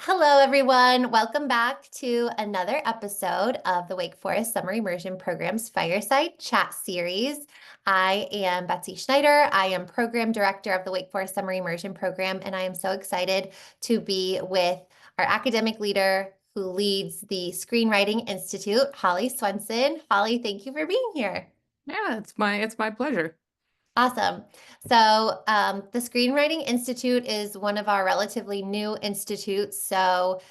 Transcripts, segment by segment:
Hello, everyone. Welcome back to another episode of the Wake Forest Summer Immersion Program's Fireside Chat Series. I am Betsy Schneider. I am Program Director of the Wake Forest Summer Immersion Program, and I am so excited to be with our academic leader who leads the Screenwriting Institute, Holly Swenson. Holly, thank you for being here. Yeah, it's my pleasure. Awesome. So the Screenwriting Institute is one of our relatively new institutes. So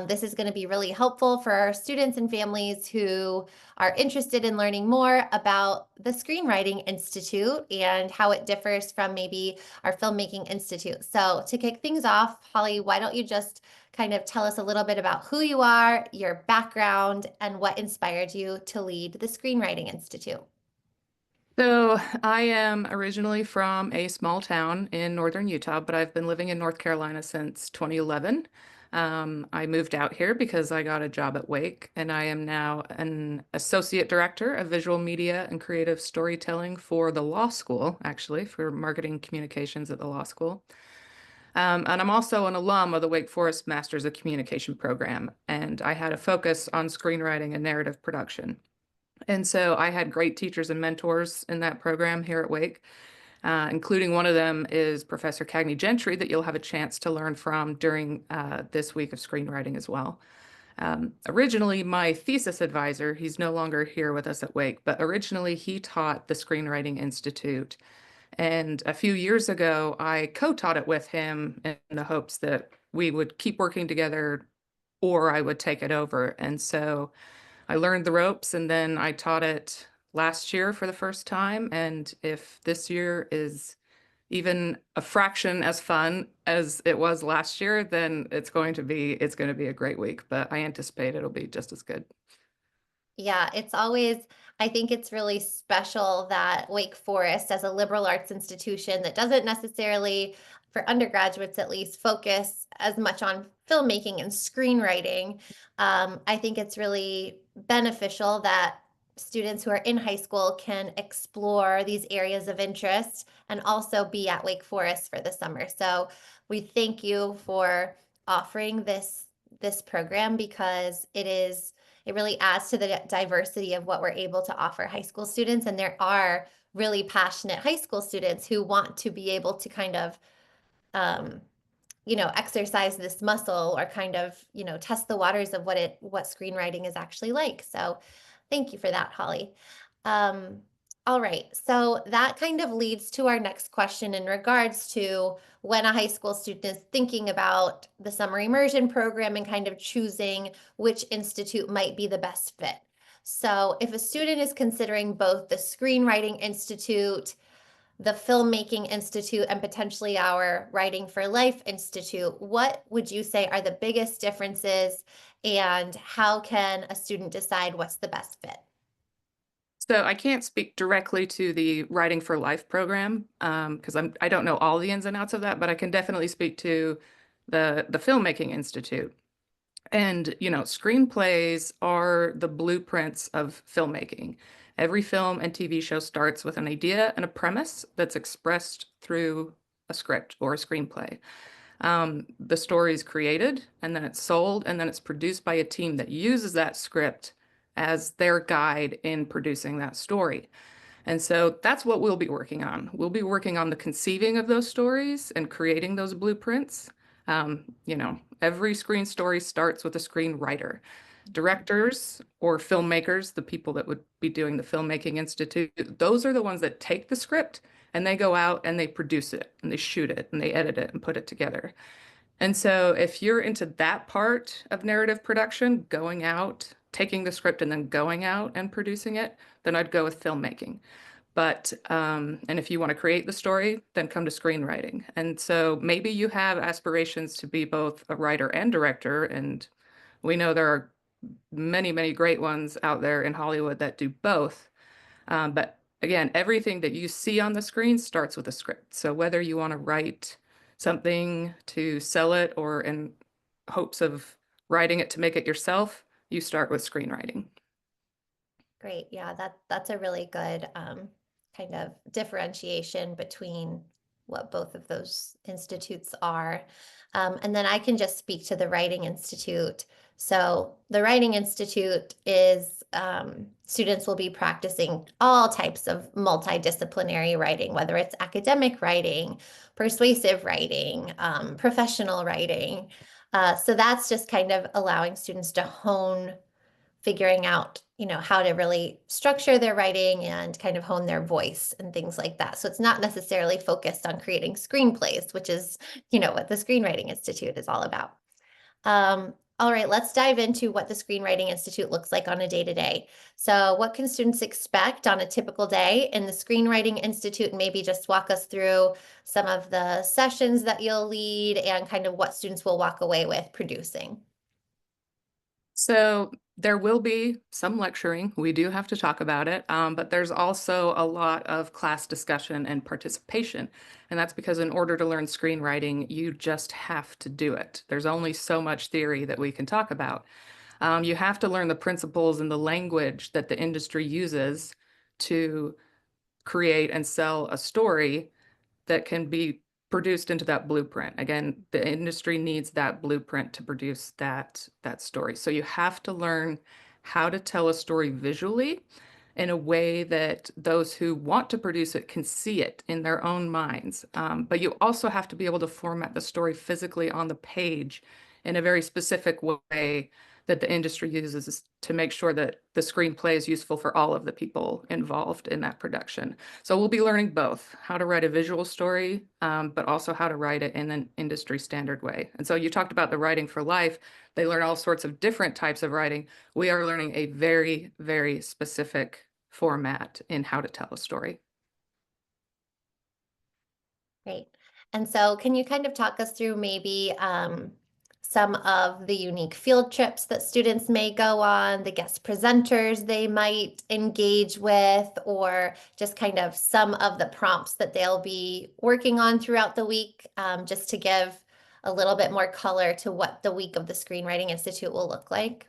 this is going to be really helpful for our students and families who are interested in learning more about the Screenwriting Institute and how it differs from maybe our Filmmaking Institute. So to kick things off, Holly, why don't you just kind of tell us a little bit about who you are, your background, and what inspired you to lead the Screenwriting Institute? So I am originally from a small town in northern Utah, but I've been living in North Carolina since 2011. I moved out here because I got a job at Wake, and I am now an associate director of visual media and creative storytelling for the law school, actually, for marketing communications at the law school. And I'm also an alum of the Wake Forest Masters of Communication program, and I had a focus on screenwriting and narrative production. And so I had great teachers and mentors in that program here at Wake, including one of them is Professor Cagney Gentry that you'll have a chance to learn from during this week of screenwriting as well. Originally, my thesis advisor, he's no longer here with us at Wake, but originally he taught the Screenwriting Institute. And a few years ago, I co-taught it with him in the hopes that we would keep working together or I would take it over. And so I learned the ropes and then I taught it last year for the first time. And if this year is even a fraction as fun as it was last year, then it's going to be a great week, but I anticipate it'll be just as good. Yeah, it's always, I think it's really special that Wake Forest, as a liberal arts institution that doesn't necessarily, for undergraduates at least, focus as much on filmmaking and screenwriting. I think it's really beneficial that students who are in high school can explore these areas of interest and also be at Wake Forest for the summer. So we thank you for offering this program because it really adds to the diversity of what we're able to offer high school students. And there are really passionate high school students who want to be able to kind of, um, exercise this muscle or kind of, test the waters of what screenwriting is actually like. So thank you for that, Holly. Um, all right. So that kind of leads to our next question in regards to when a high school student is thinking about the summer immersion program and kind of choosing which institute might be the best fit. So if a student is considering both the Screenwriting Institute, the Filmmaking Institute, and potentially our Writing for Life Institute, what would you say are the biggest differences and how can a student decide what's the best fit? So I can't speak directly to the Writing for Life program because I don't know all the ins and outs of that, but I can definitely speak to the Filmmaking Institute. And, screenplays are the blueprints of filmmaking. Every film and TV show starts with an idea and a premise that's expressed through a script or a screenplay. The story is created and then it's sold and then it's produced by a team that uses that script as their guide in producing that story. And so that's what we'll be working on. We'll be working on the conceiving of those stories and creating those blueprints. Every screen story starts with a screenwriter. Directors or filmmakers, the people that would be doing the Filmmaking Institute, those are the ones that take the script and they go out and they produce it and they shoot it and they edit it and put it together. And so if you're into that part of narrative production, going out, taking the script and then going out and producing it, then I'd go with filmmaking. And if you want to create the story, then come to screenwriting. And so maybe you have aspirations to be both a writer and director. And we know there are many, many great ones out there in Hollywood that do both. But again, everything that you see on the screen starts with a script. So whether you want to write something to sell it or in hopes of writing it to make it yourself, you start with screenwriting. Great. Yeah, that's a really good kind of differentiation between what both of those institutes are. And then I can just speak to the Writing Institute. So the Writing Institute is students will be practicing all types of multidisciplinary writing, whether it's academic writing, persuasive writing, professional writing. So that's just kind of allowing students to hone figuring out, how to really structure their writing and kind of hone their voice and things like that. So it's not necessarily focused on creating screenplays, which is, what the Screenwriting Institute is all about. All right, let's dive into what the Screenwriting Institute looks like on a day-to-day. So what can students expect on a typical day in the Screenwriting Institute? Maybe just walk us through some of the sessions that you'll lead and kind of what students will walk away with producing. So there will be some lecturing. We do have to talk about it, but there's also a lot of class discussion and participation. And that's because in order to learn screenwriting, you just have to do it. There's only so much theory that we can talk about. You have to learn the principles and the language that the industry uses to create and sell a story that can be produced into that blueprint. Again, the industry needs that blueprint to produce that story. So you have to learn how to tell a story visually in a way that those who want to produce it can see it in their own minds. But you also have to be able to format the story physically on the page in a very specific way that the industry uses to make sure that the screenplay is useful for all of the people involved in that production. So we'll be learning both how to write a visual story, but also how to write it in an industry standard way. And so you talked about the writing for life. They learn all sorts of different types of writing. We are learning a very, very specific format in how to tell a story. Great. And so can you kind of talk us through maybe some of the unique field trips that students may go on, the guest presenters they might engage with, or just kind of some of the prompts that they'll be working on throughout the week, just to give a little bit more color to what the week of the Screenwriting Institute will look like?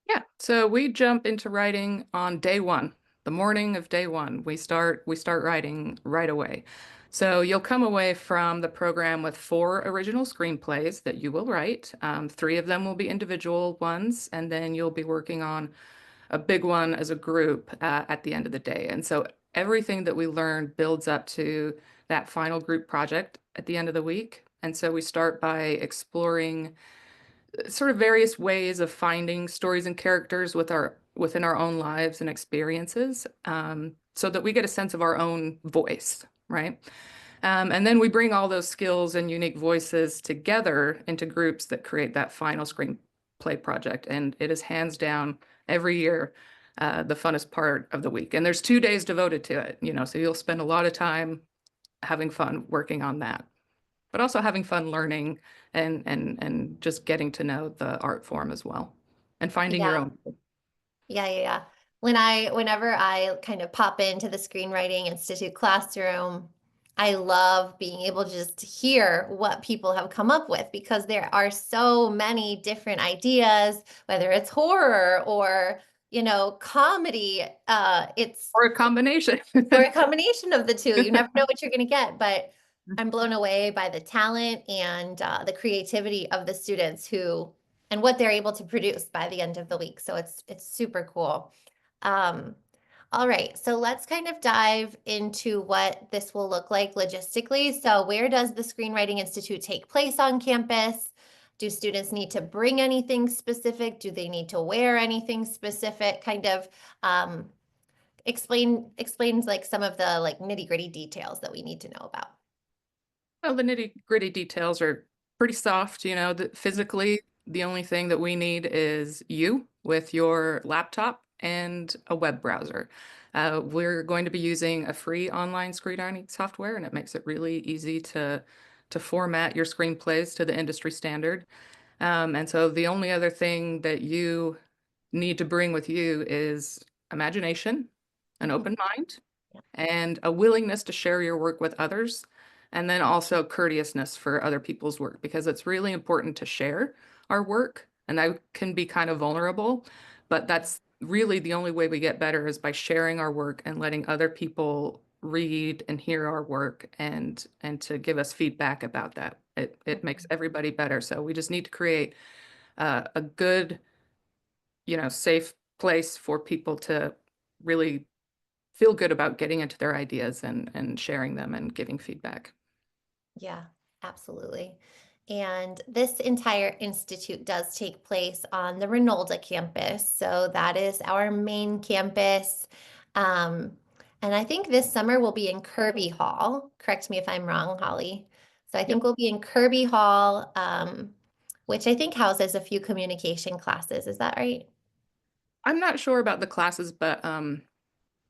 Yeah, so we jump into writing on day one, the morning of day one. We start writing right away. So you'll come away from the program with 4 original screenplays that you will write. 3 of them will be individual ones, and then you'll be working on a big one as a group at the end of the day. And so everything that we learn builds up to that final group project at the end of the week. And so we start by exploring sort of various ways of finding stories and characters within our own lives and experiences, so that we get a sense of our own voice, right? And then we bring all those skills and unique voices together into groups that create that final screenplay project. And it is hands down every year the funnest part of the week. And there's 2 days devoted to it, so you'll spend a lot of time having fun working on that, but also having fun learning and just getting to know the art form as well and finding your Yeah. own. Yeah. Whenever I kind of pop into the Screenwriting Institute classroom, I love being able to just hear what people have come up with because there are so many different ideas, whether it's horror or, comedy. It's Or a combination. or a combination of the two. You never know what you're going to get, but I'm blown away by the talent and the creativity of the students who and what they're able to produce by the end of the week. So it's super cool. Um, all right, so let's kind of dive into what this will look like logistically. So where does the Screenwriting Institute take place on campus? Do students need to bring anything specific? Do they need to wear anything specific? Kind of explains like some of the like nitty-gritty details that we need to know about. Well, the nitty-gritty details are pretty soft, physically, the only thing that we need is you with your laptop and a web browser. We're going to be using a free online screenwriting software, and it makes it really easy to format your screenplays to the industry standard. And so the only other thing that you need to bring with you is imagination, an Mhm. open mind, Yeah. and a willingness to share your work with others. And then also courteousness for other people's work, because it's really important to share our work. And I can be kind of vulnerable, but that's really the only way we get better is by sharing our work and letting other people read and hear our work and to give us feedback about that. It makes everybody better. So we just need to create a good, safe place for people to really feel good about getting into their ideas and sharing them and giving feedback. Yeah, absolutely. And this entire institute does take place on the Renolda campus. So that is our main campus. Um, and I think this summer we'll be in Kirby Hall. Correct me if I'm wrong, Holly. So I Yep. think we'll be in Kirby Hall, which I think houses a few communication classes. Is that right? I'm not sure about the classes, but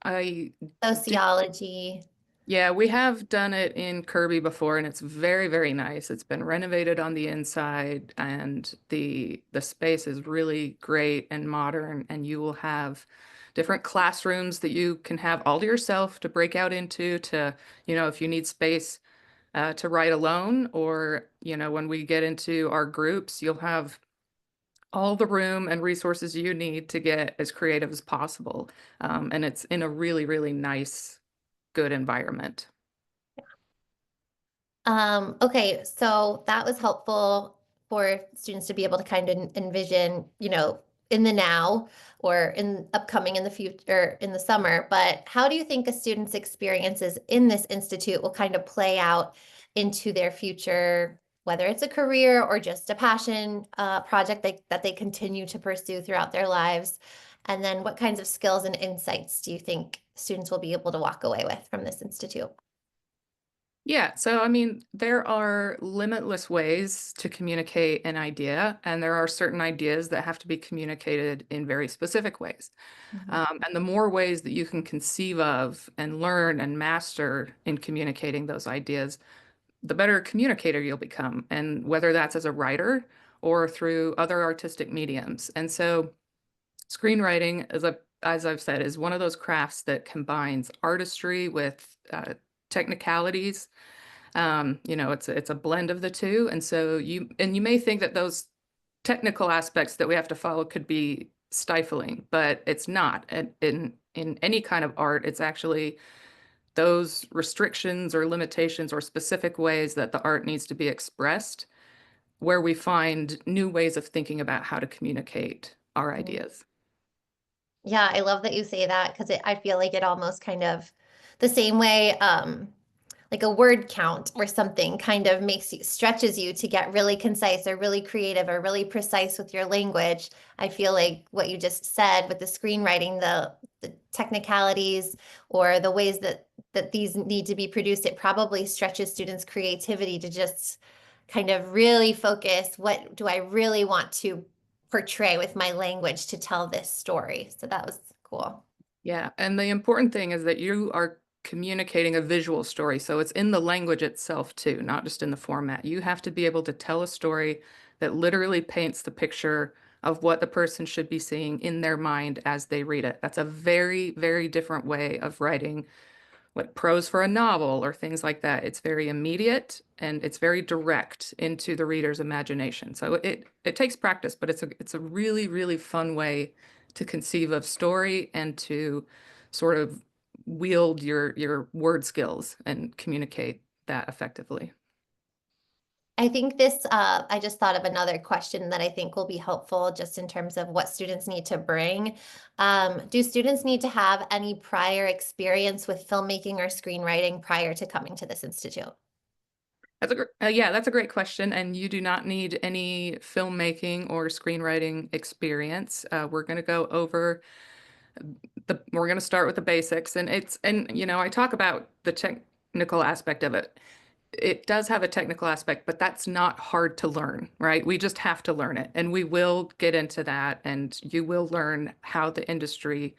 I did. Sociology. Yeah, we have done it in Kirby before, and it's very, very nice. It's been renovated on the inside, and the space is really great and modern, and you will have different classrooms that you can have all to yourself to break out into to, if you need space to write alone, or, when we get into our groups, you'll have all the room and resources you need to get as creative as possible. And it's in a really, really nice, good environment. Okay, so that was helpful for students to be able to kind of envision, in the now or in upcoming in the future in the summer. But how do you think a student's experiences in this institute will kind of play out into their future, whether it's a career or just a passion project that they continue to pursue throughout their lives? And then what kinds of skills and insights do you think students will be able to walk away with from this institute? Yeah, so I mean, there are limitless ways to communicate an idea, and there are certain ideas that have to be communicated in very specific ways. Mhm. And the more ways that you can conceive of and learn and master in communicating those ideas, the better communicator you'll become, and whether that's as a writer or through other artistic mediums. And so, screenwriting, as I've said, is one of those crafts that combines artistry with technicalities. It's a blend of the two, and so you may think that those technical aspects that we have to follow could be stifling, but it's not. And in any kind of art, it's actually those restrictions or limitations or specific ways that the art needs to be expressed where we find new ways of thinking about how to communicate our Mhm. ideas. Yeah, I love that you say that because I feel like it almost kind of the same way, like a word count or something kind of makes you stretches you to get really concise or really creative or really precise with your language. I feel like what you just said with the screenwriting, the technicalities or the ways that these need to be produced, it probably stretches students' creativity to just kind of really focus, what do I really want to portray with my language to tell this story? So that was cool. Yeah, and the important thing is that you are communicating a visual story. So it's in the language itself too, not just in the format. You have to be able to tell a story that literally paints the picture of what the person should be seeing in their mind as they read it. That's a very, very different way of writing like prose for a novel or things like that. It's very immediate and it's very direct into the reader's imagination. So it takes practice, but it's a really, really fun way to conceive of story and to sort of wield your word skills and communicate that effectively. I think I just thought of another question that I think will be helpful just in terms of what students need to bring. Do students need to have any prior experience with filmmaking or screenwriting prior to coming to this institute? Yeah, that's a great question. And you do not need any filmmaking or screenwriting experience. We're going to go over we're going to start with the basics, and I talk about the technical aspect of it. It does have a technical aspect, but that's not hard to learn, right? We just have to learn it, and we will get into that, and you will learn how the industry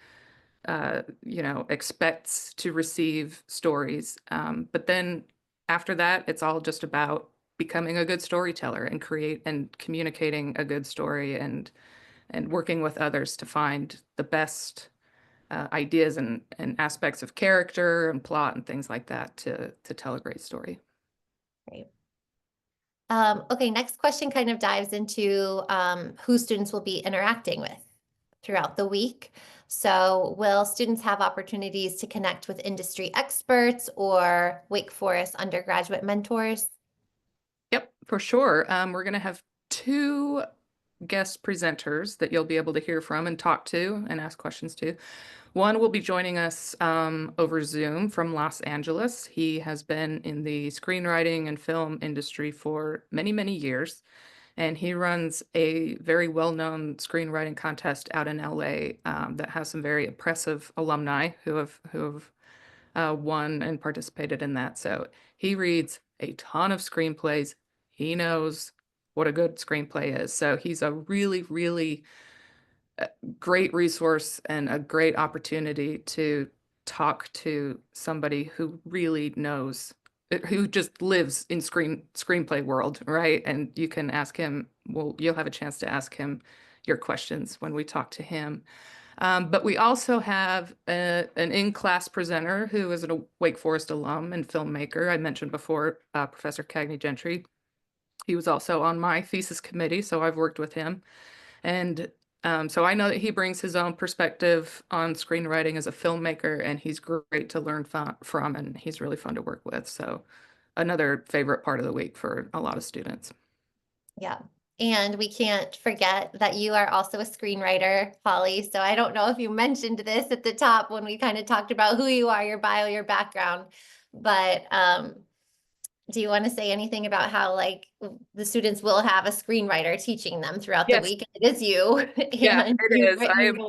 expects to receive stories. But then after that, it's all just about becoming a good storyteller and create and communicating a good story and working with others to find the best ideas and aspects of character and plot and things like that to tell a great story. Right. Okay, next question kind of dives into who students will be interacting with. throughout the week. So will students have opportunities to connect with industry experts or Wake Forest undergraduate mentors? Yep, for sure. We're going to have two guest presenters that you'll be able to hear from and talk to and ask questions to. One will be joining us over Zoom from Los Angeles. He has been in the screenwriting and film industry for many, many years, and he runs a very well-known screenwriting contest out in LA that has some very impressive alumni who have won and participated in that. So he reads a ton of screenplays. He knows what a good screenplay is. So he's a really, really great resource and a great opportunity to talk to somebody who really knows, who just lives in screenplay world, right? And you can ask him, well, you'll have a chance to ask him your questions when we talk to him. But we also have an in-class presenter who is a Wake Forest alum and filmmaker. I mentioned before, Professor Cagney Gentry. He was also on my thesis committee, so I've worked with him. And so I know that he brings his own perspective on screenwriting as a filmmaker, and he's great to learn from, and he's really fun to work with. So another favorite part of the week for a lot of students. Yeah. And we can't forget that you are also a screenwriter, Holly. So I don't know if you mentioned this at the top when we kind of talked about who you are, your bio, your background, but do you want to say anything about how like the students will have a screenwriter teaching them throughout the Yes, week? It is you, yeah, and it you've is. written.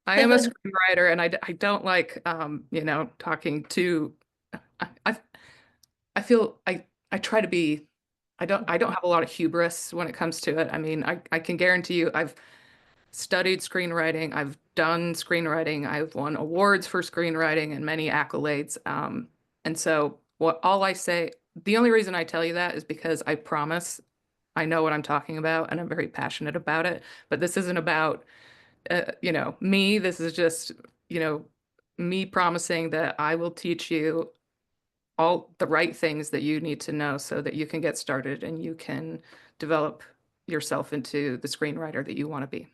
I am a screenwriter, and I don't like talking to. I I feel I try to be. I don't have a lot of hubris when it comes to it. I mean, I can guarantee you, I've studied screenwriting. I've done screenwriting. I've won awards for screenwriting and many accolades. And so what all I say, the only reason I tell you that is because I promise I know what I'm talking about and I'm very passionate about it. But this isn't about, me. This is just, you know, me promising that I will teach you all the right things that you need to know so that you can get started and you can develop yourself into the screenwriter that you want to be.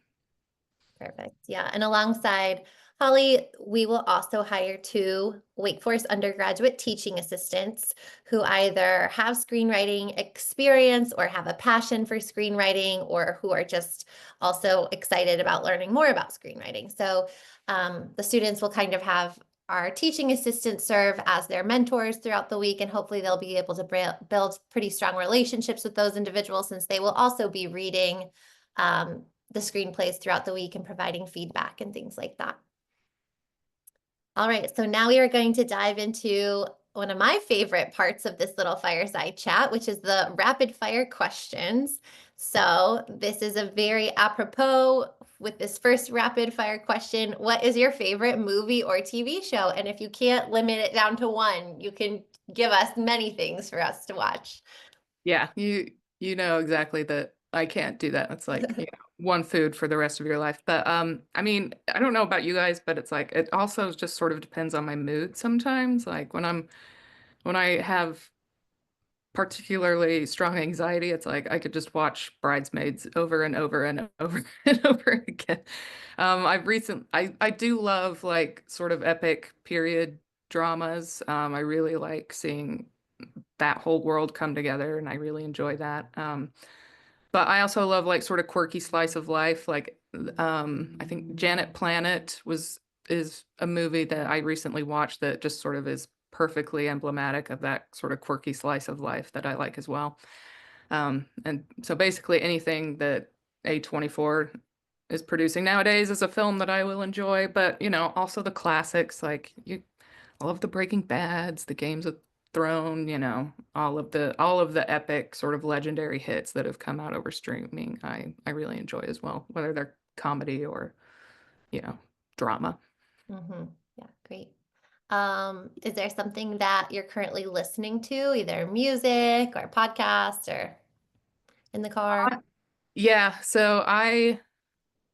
Perfect. Yeah. And alongside Holly, we will also hire two Wake Forest undergraduate teaching assistants who either have screenwriting experience or have a passion for screenwriting or who are just also excited about learning more about screenwriting. So the students will kind of have our teaching assistants serve as their mentors throughout the week, and hopefully they'll be able to build pretty strong relationships with those individuals since they will also be reading um, the screenplays throughout the week and providing feedback and things like that. All right, so now we are going to dive into one of my favorite parts of this little fireside chat, which is the rapid fire questions. So this is a very apropos with this first rapid fire question. What is your favorite movie or TV show? And if you can't limit it down to one, you can give us many things for us to watch. Yeah, you know exactly that I can't do that. It's like, one food for the rest of your life. But I mean, I don't know about you guys, but it's like it also just sort of depends on my mood sometimes. Like when I have particularly strong anxiety, it's like I could just watch Bridesmaids over and over and over and over again. I do love like sort of epic period dramas. I really like seeing that whole world come together, and I really enjoy that. But I also love like sort of quirky slice of life. Like I think Janet Planet is a movie that I recently watched that just sort of is perfectly emblematic of that sort of quirky slice of life that I like as well. And so basically anything that A24 is producing nowadays is a film that I will enjoy, but also the classics like all of the Breaking Bads, the Games of Thrones, all of the epic sort of legendary hits that have come out over streaming. I really enjoy as well, whether they're comedy or, you know, drama. Mm-hmm. Yeah, great. Is there something that you're currently listening to, either music or podcast or in the car? Uh, Yeah, so I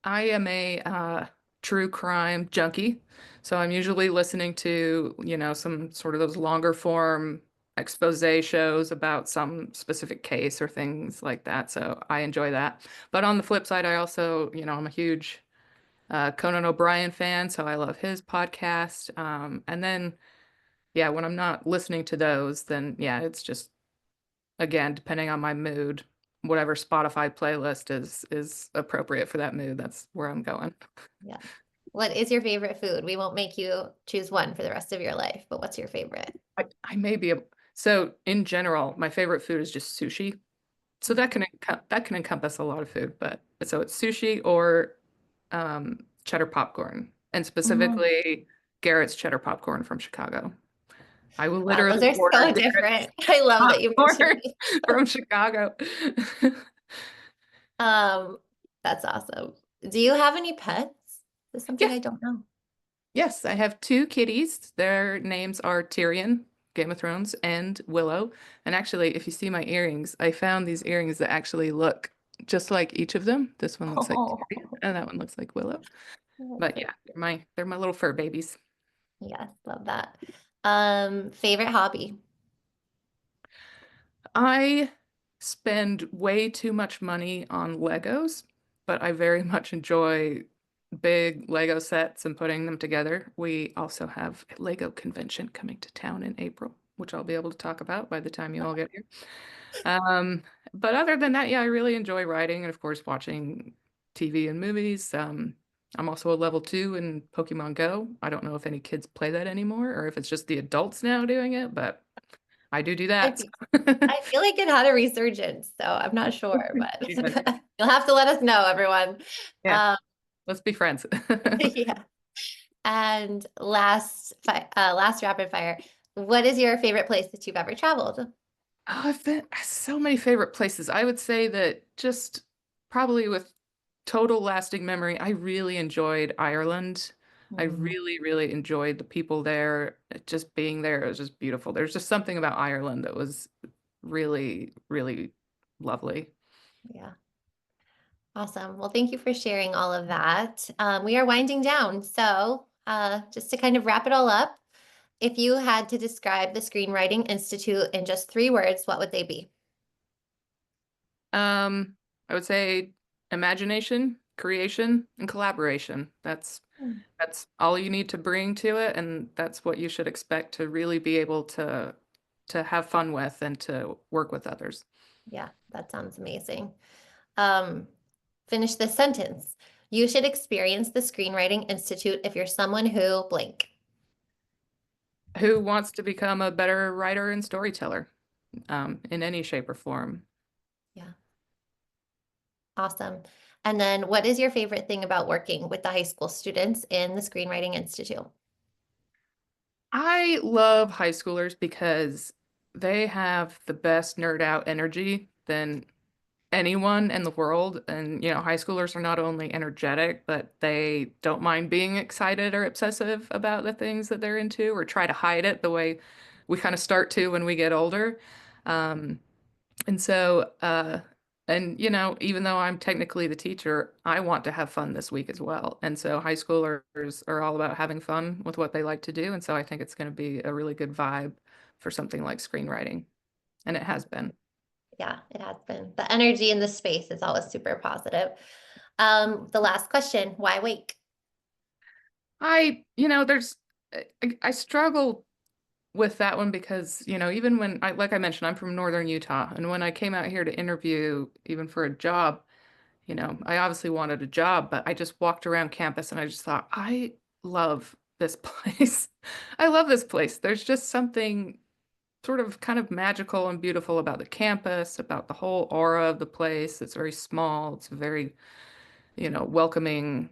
am a true crime junkie. So I'm usually listening to, some sort of those longer form expose shows about some specific case or things like that. So I enjoy that. But on the flip side, I also, I'm a huge Conan O'Brien fan, so I love his podcast. And then, yeah, when I'm not listening to those, then yeah, it's just again, depending on my mood, whatever Spotify playlist is appropriate for that mood, that's where I'm going. Yeah. What is your favorite food? We won't make you choose one for the rest of your life, but what's your favorite? I may be a, so in general, my favorite food is just sushi. So Mm. that can encompass a lot of food, but so it's sushi or cheddar popcorn, and Mhm. specifically Garrett's cheddar popcorn from Chicago. I will Wow, those literally are order so Garrett's different. I love that you mentioned popcorn it. from Chicago. Um, that's awesome. Do you have any pets? This is something Yes, I don't know. yes, I have two kitties. Their names are Tyrion, Game of Thrones, and Willow. And actually, if you see my earrings, I found these earrings that actually look just like each of them. This one looks like Oh, Tyrion, and that one looks like Willow. that's But so yeah, they're my little fur babies. yes, love that. Favorite hobby? I spend way too much money on Legos, but I very much enjoy big Lego sets and putting them together. We also have a Lego convention coming to town in April, which I'll be able to talk about by the time you all get here. Um, but other than that, yeah, I really enjoy writing and of course watching TV and movies. I'm also a level 2 in Pokemon Go. I don't know if any kids play that anymore or if it's just the adults now doing it, but I do I that. fe I feel like it had a resurgence, so I'm not sure, but Yeah. you'll have to let us know, everyone. Yeah, Um, let's be friends. yeah. And last rapid fire, what is your favorite place that you've ever traveled? Oh, I've been so many favorite places. I would say that just probably with total lasting memory, I really enjoyed Ireland. I Mm, really, really enjoyed the people there. Just being there, it was just beautiful. There's just something about Ireland that was really, really lovely. yeah. Awesome. Well, thank you for sharing all of that. We are winding down. So, just to kind of wrap it all up, if you had to describe the Screenwriting Institute in just 3 words, what would they be? Um, I would say imagination, creation, and collaboration. Mm, That's all you need to bring to it, and that's what you should expect to really be able to have fun with and to work with others. yeah, that sounds amazing. Um, finish this sentence. You should experience the Screenwriting Institute if you're someone who blank. Who wants to become a better writer and storyteller, in any shape or form? Yeah, awesome. And then, what is your favorite thing about working with the high school students in the Screenwriting Institute? I love high schoolers because they have the best nerd out energy than anyone in the world. And, high schoolers are not only energetic, but they don't mind being excited or obsessive about the things that they're into or try to hide it the way we kind of start to when we get older. Um, and so, and even though I'm technically the teacher, I want to have fun this week as well. And so high schoolers are all about having fun with what they like to do. And so I think it's going to be a really good vibe for something like screenwriting. And it has been. Yeah, it has been. The energy in the space is always super positive. The last question, why wake? I struggle with that one because, even when like I mentioned, I'm from Northern Utah. And when I came out here to interview, even for a job, I obviously wanted a job, but I just walked around campus and I just thought, I love this place. I love this place. There's just something sort of kind of magical and beautiful about the campus, about the whole aura of the place. It's very small. It's very, welcoming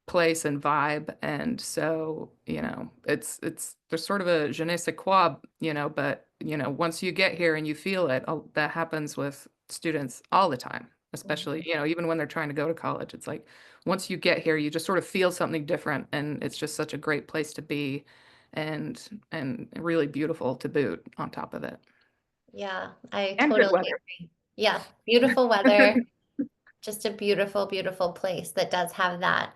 place and vibe. And so, it's there's sort of a je ne sais quoi, but once you get here and you feel it, that happens with students all the time, especially, Mhm. even when they're trying to go to college. It's like once you get here, you just sort of feel something different, and it's just such a great place to be and really beautiful to boot on top of it. Yeah, I And good totally weather. agree. Yeah, beautiful weather, just a beautiful, beautiful place that does have that,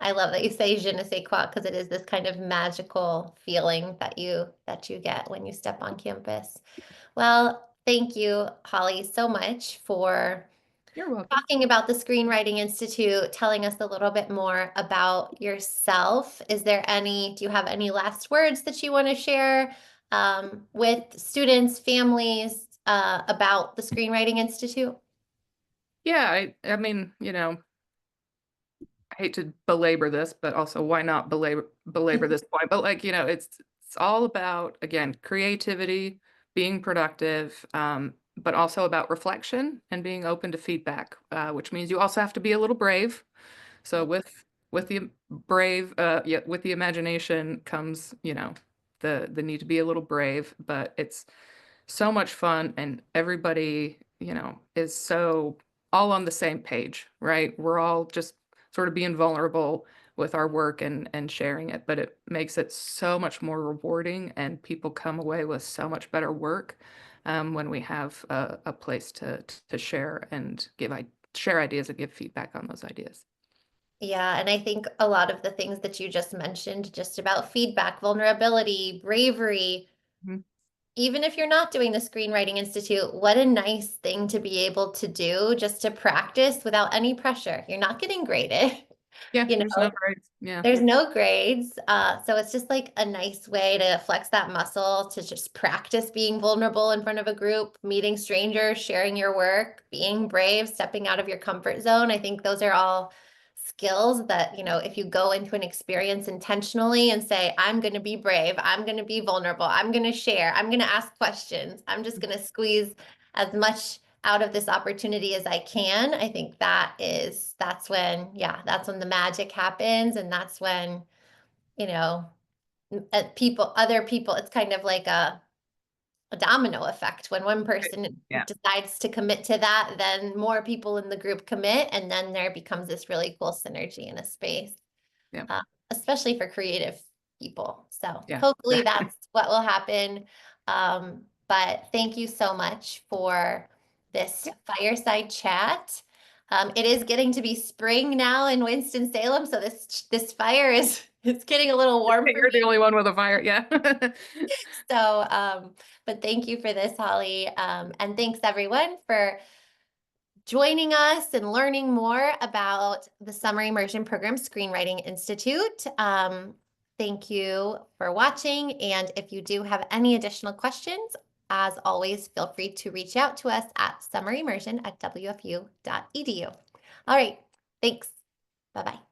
I love that you say je ne sais quoi because it is this kind of magical feeling that you get when you step on campus. Well, thank you, Holly, so much for You're welcome. talking about the Screenwriting Institute, telling us a little bit more about yourself. Do you have any last words that you want to share with students, families about the Screenwriting Institute? Yeah, I mean, I hate to belabor this, but also why not belabor this point? But like, it's all about, again, creativity, being productive, but also about reflection and being open to feedback, which means you also have to be a little brave. So with the brave, yeah, with the imagination comes, the need to be a little brave, but it's so much fun and everybody, is so all on the same page, right? We're all just sort of being vulnerable with our work and sharing it, but it makes it so much more rewarding and people come away with so much better work when we have a place to share and share ideas and give feedback on those ideas. Yeah, and I think a lot of the things that you just mentioned, just about feedback, vulnerability, bravery, Mhm. even if you're not doing the Screenwriting Institute, what a nice thing to be able to do just to practice without any pressure. You're not getting graded. Yeah, You there's know, no grades. Yeah. there's no grades. So it's just like a nice way to flex that muscle to just practice being vulnerable in front of a group, meeting strangers, sharing your work, being brave, stepping out of your comfort zone. I think those are all skills that, if you go into an experience intentionally and say, I'm going to be brave, I'm going to be vulnerable, I'm going to share, I'm going to ask questions, I'm just going to squeeze as much out of this opportunity as I can. I think that's when the magic happens. And that's when, you know, other people, it's kind of like a domino effect. When one Right. person Yeah. decides to commit to that, then more people in the group commit. And then there becomes this really cool synergy in a space, Yeah. uh, especially for creative people. So Yeah. hopefully that's what will happen. But thank you so much for this Yeah. fireside chat. It is getting to be spring now in Winston-Salem, so this fire is it's getting a little warm for You're the me. only one with a fire. Yeah. So, but thank you for this, Holly. And thanks everyone for joining us and learning more about the Summer Immersion Program Screenwriting Institute. Thank you for watching. And if you do have any additional questions, as always, feel free to reach out to us at summerimmersion@wfu.edu. All right. Thanks. Bye-bye.